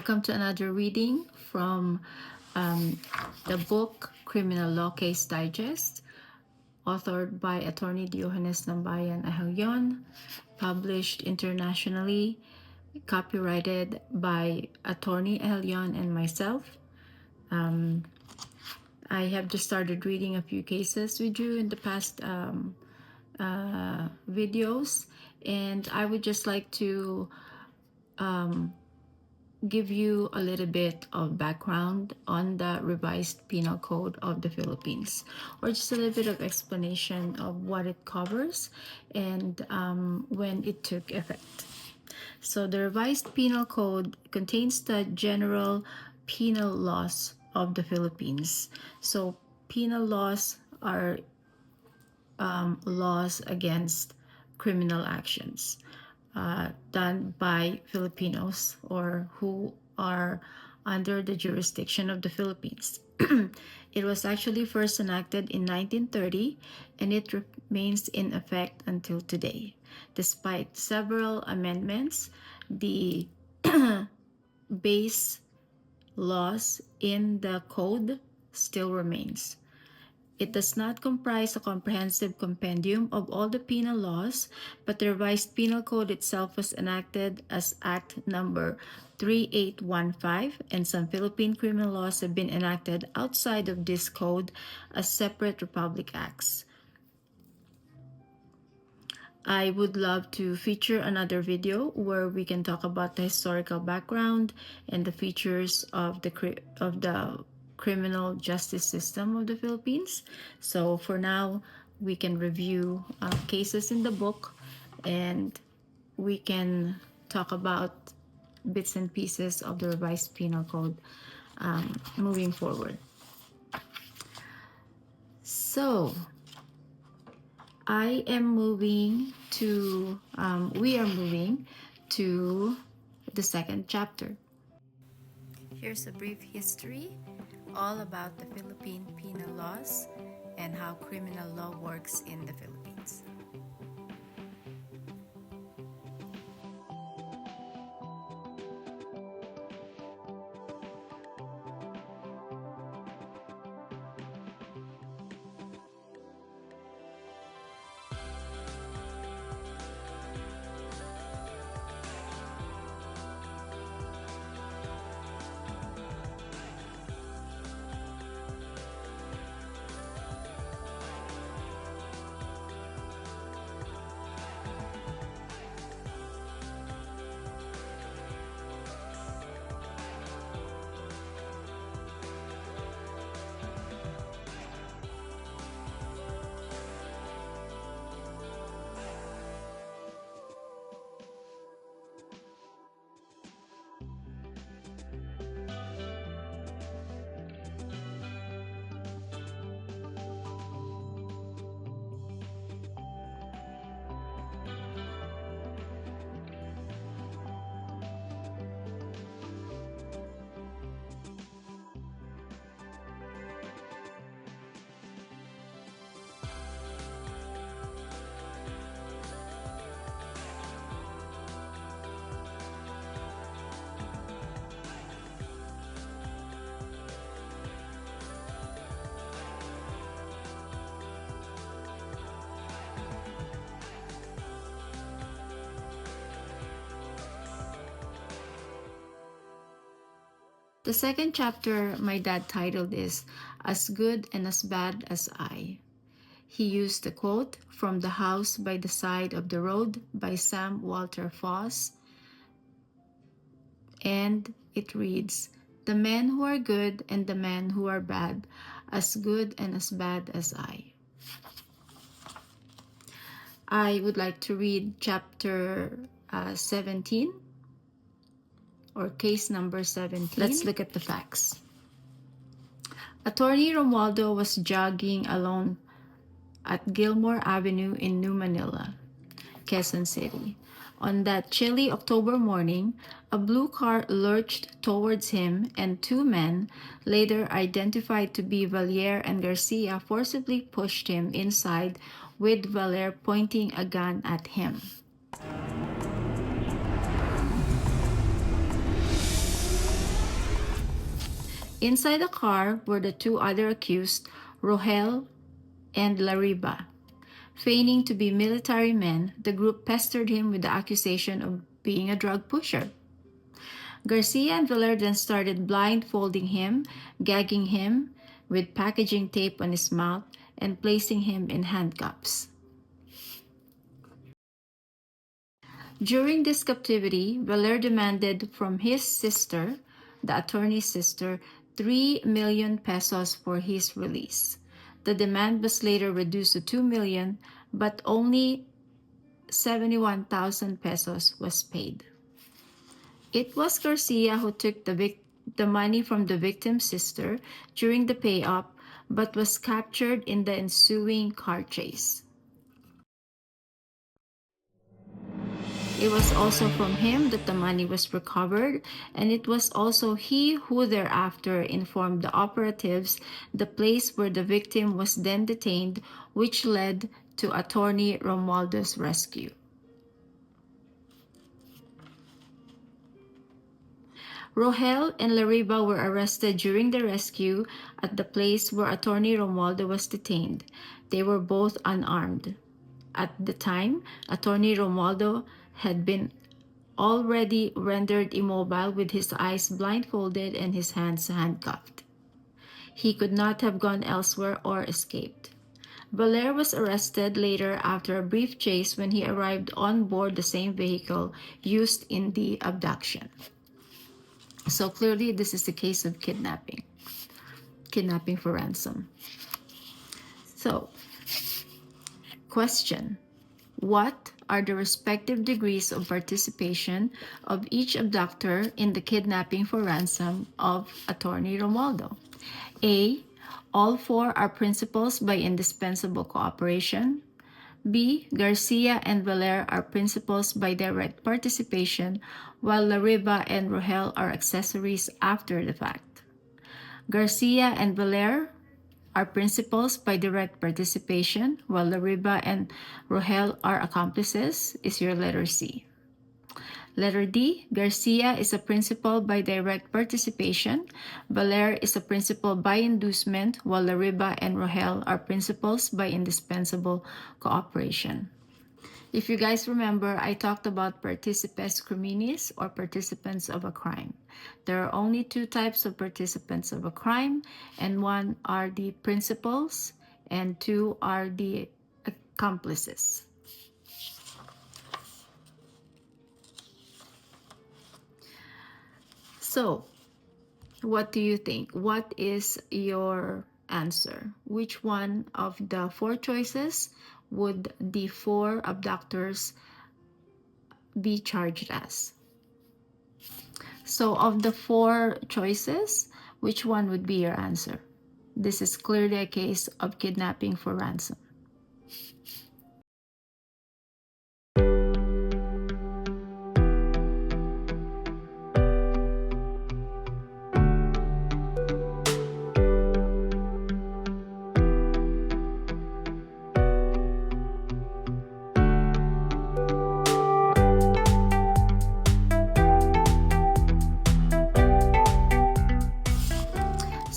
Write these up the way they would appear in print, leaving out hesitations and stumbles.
Welcome to another reading from the book Criminal Law Case Digest, authored by Attorney Diogenes Nambayan Ahilyon, published internationally, copyrighted by Attorney Ahilyon and myself. I have just started reading a few cases with you in the past videos, and I would just like to give you a little bit of background on the revised penal code of the Philippines, or just a little bit of explanation of what it covers and when it took effect. So the revised penal code contains the general penal laws of the Philippines. So penal laws are laws against criminal actions done by Filipinos or who are under the jurisdiction of the Philippines. It was actually first enacted in 1930 and it remains in effect until today. Despite several amendments, the base laws in the code still remains. It does not comprise a comprehensive compendium of all the penal laws, but the revised penal code itself was enacted as Act Number 3815, and some Philippine criminal laws have been enacted outside of this code as separate Republic Acts. I would love to feature another video where we can talk about the historical background and the features of the criminal justice system of the Philippines. So for now, we can review cases in the book and we can talk about bits and pieces of the revised penal code moving forward. So we are moving to the second chapter. Here's a brief history all about the Philippine penal laws and how criminal law works in the Philippines. The second chapter my dad titled is As Good and As Bad as I. He used a quote from The House by the Side of the Road by Sam Walter Foss, and it reads, "The men who are good and the men who are bad, as good and as bad as I." I would like to read chapter 17, or case number 17. Let's look at the facts. Attorney Romualdo was jogging alone at Gilmore Avenue in New Manila, Quezon City. On that chilly October morning, a blue car lurched towards him and two men, later identified to be Valier and Garcia, forcibly pushed him inside with Valier pointing a gun at him. Inside the car were the two other accused, Rohel and Lariba. Feigning to be military men, the group pestered him with the accusation of being a drug pusher. Garcia and Valer then started blindfolding him, gagging him with packaging tape on his mouth, and placing him in handcuffs. During this captivity, Valer demanded from his sister, the attorney's sister, 3 million pesos for his release. The demand was later reduced to 2 million, but only 71,000 pesos was paid. It was Garcia who took the money from the victim's sister during the payoff, but was captured in the ensuing car chase. It was also from him that the money was recovered, and it was also he who thereafter informed the operatives the place where the victim was then detained, which led to Attorney Romualdo's rescue. Rohel and Lariba were arrested during the rescue at the place where Attorney Romualdo was detained. They were both unarmed. At the time, Attorney Romualdo had been already rendered immobile with his eyes blindfolded and his hands handcuffed. He could not have gone elsewhere or escaped. Valer was arrested later after a brief chase when he arrived on board the same vehicle used in the abduction. So clearly, this is the case of kidnapping for ransom. So, question: what are the respective degrees of participation of each abductor in the kidnapping for ransom of Attorney Romualdo? A. All four are principals by indispensable cooperation. B. Garcia and Valer are principals by direct participation, while Lariba and Rohel are accessories after the fact. Garcia and Valer are principals by direct participation, while Lariba and Rohel are accomplices, is your letter C. Letter D, Garcia is a principal by direct participation. Valer is a principal by inducement, while Lariba and Rohel are principals by indispensable cooperation. If you guys remember, I talked about Participes Criminis, or participants of a crime. There are only two types of participants of a crime, and one are the principals and two are the accomplices. So, what do you think? What is your answer? Which one of the four choices would the four abductors be charged as? So, of the four choices, which one would be your answer? This is clearly a case of kidnapping for ransom.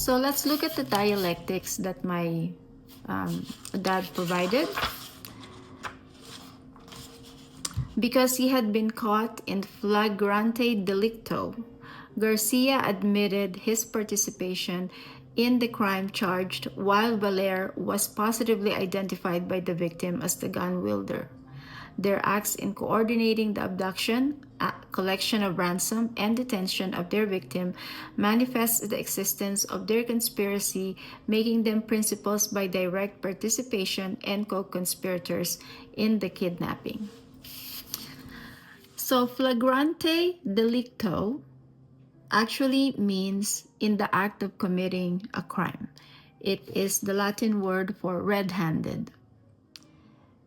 So let's look at the dialectics that my dad provided. Because he had been caught in flagrante delicto, Garcia admitted his participation in the crime charged, while Valer was positively identified by the victim as the gun wielder. Their acts in coordinating the abduction, collection of ransom, and detention of their victim manifests the existence of their conspiracy, making them principals by direct participation and co-conspirators in the kidnapping. So, flagrante delicto actually means in the act of committing a crime. It is the Latin word for red-handed.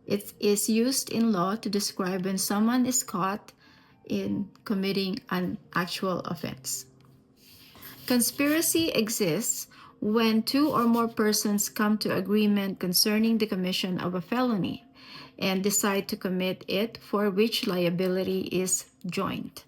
It is used in law to describe when someone is caught in committing an actual offense. Conspiracy exists when two or more persons come to agreement concerning the commission of a felony and decide to commit it, for which liability is joint.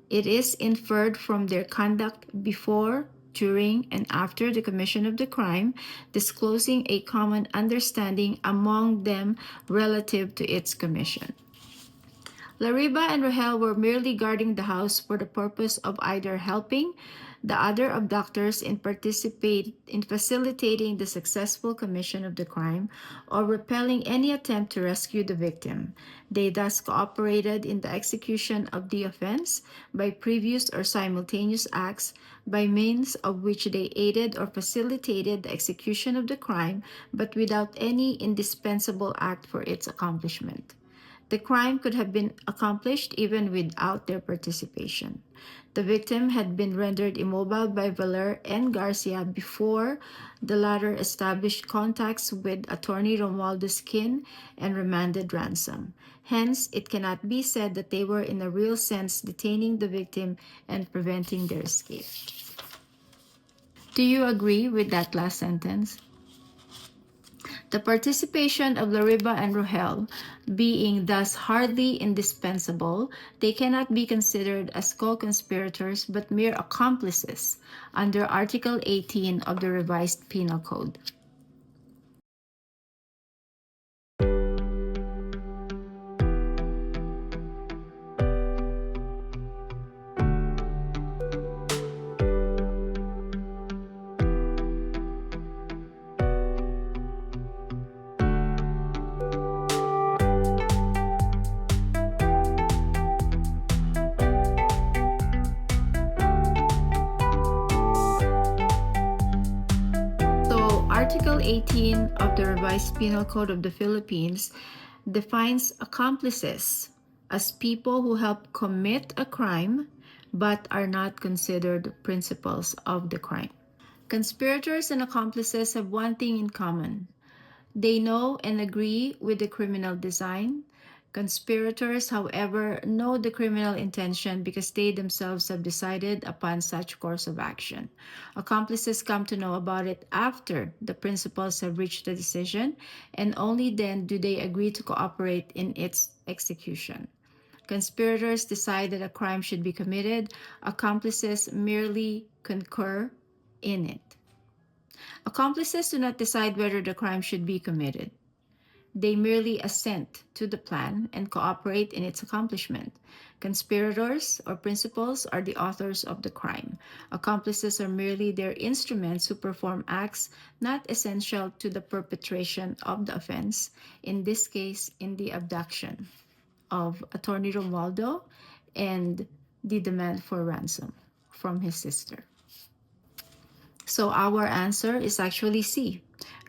It is inferred from their conduct before, during, and after the commission of the crime, disclosing a common understanding among them relative to its commission. Lariba and Rahel were merely guarding the house for the purpose of either helping the other abductors in facilitating the successful commission of the crime or repelling any attempt to rescue the victim. They thus cooperated in the execution of the offense by previous or simultaneous acts by means of which they aided or facilitated the execution of the crime, but without any indispensable act for its accomplishment. The crime could have been accomplished even without their participation. The victim had been rendered immobile by Valer and Garcia before the latter established contacts with attorney Romualdo Skin and remanded Ransom. Hence, it cannot be said that they were in a real sense detaining the victim and preventing their escape. Do you agree with that last sentence? The participation of Lariba and Rohel being thus hardly indispensable, they cannot be considered as co-conspirators but mere accomplices under Article 18 of the Revised Penal Code. Article 18 of the Revised Penal Code of the Philippines defines accomplices as people who help commit a crime but are not considered principals of the crime. Conspirators and accomplices have one thing in common. They know and agree with the criminal design. Conspirators, however, know the criminal intention because they themselves have decided upon such course of action. Accomplices come to know about it after the principals have reached a decision, and only then do they agree to cooperate in its execution. Conspirators decide that a crime should be committed. Accomplices merely concur in it. Accomplices do not decide whether the crime should be committed. They merely assent to the plan and cooperate in its accomplishment. Conspirators or principals are the authors of the crime. Accomplices are merely their instruments who perform acts not essential to the perpetration of the offense, in this case, in the abduction of Attorney Romualdo and the demand for ransom from his sister. So our answer is actually C.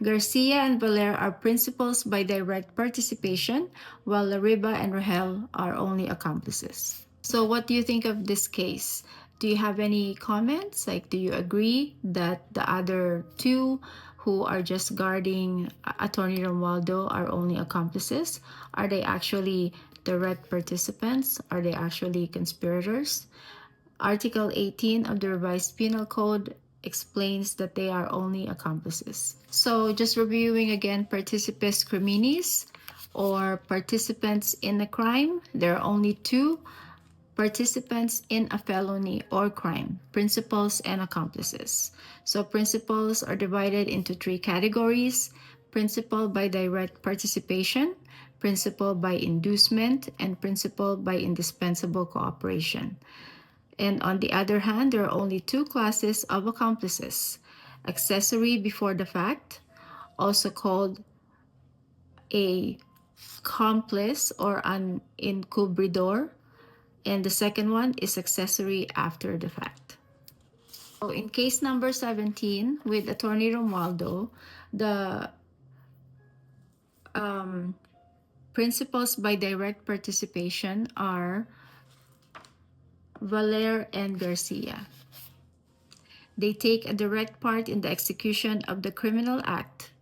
Garcia and Valer are principals by direct participation, while Lariba and Rahel are only accomplices. So what do you think of this case? Do you have any comments? Like, do you agree that the other two who are just guarding Attorney Romualdo are only accomplices? Are they actually direct participants? Are they actually conspirators? Article 18 of the Revised Penal Code explains that they are only accomplices. So just reviewing again, Participes Criminis, or participants in a crime, there are only two: participants in a felony or crime, principals and accomplices. So principals are divided into three categories: principal by direct participation, principal by inducement, and principal by indispensable cooperation. And on the other hand, there are only two classes of accomplices: accessory before the fact, also called a complice or an encubridor, and the second one is accessory after the fact. So in case number 17 with Attorney Romualdo, the principals by direct participation are Valer and Garcia. They take a direct part in the execution of the criminal act,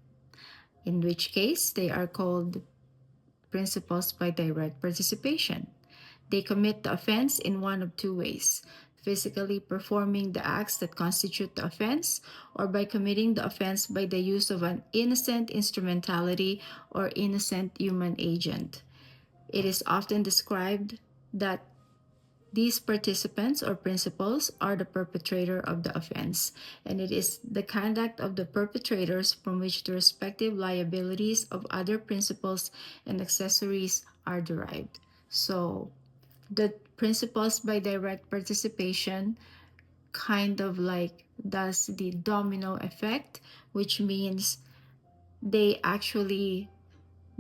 in which case they are called principals by direct participation. They commit the offense in one of two ways: physically performing the acts that constitute the offense, or by committing the offense by the use of an innocent instrumentality or innocent human agent. It is often described that These participants or principals are the perpetrator of the offense, and it is the conduct of the perpetrators from which the respective liabilities of other principals and accessories are derived. So the principals by direct participation kind of like does the domino effect, which means they actually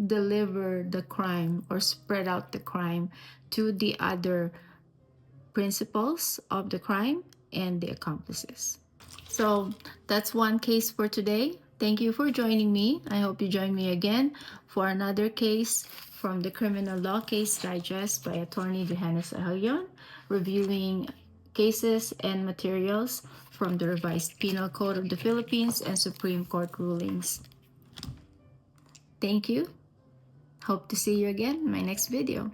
deliver the crime or spread out the crime to the other principals of the crime and the accomplices. So that's one case for today. Thank you for joining me. I hope you join me again for another case from the Criminal Law Case Digest by Attorney Johannes Ahalion, reviewing cases and materials from the Revised Penal Code of the Philippines and Supreme Court rulings. Thank you. Hope to see you again in my next video.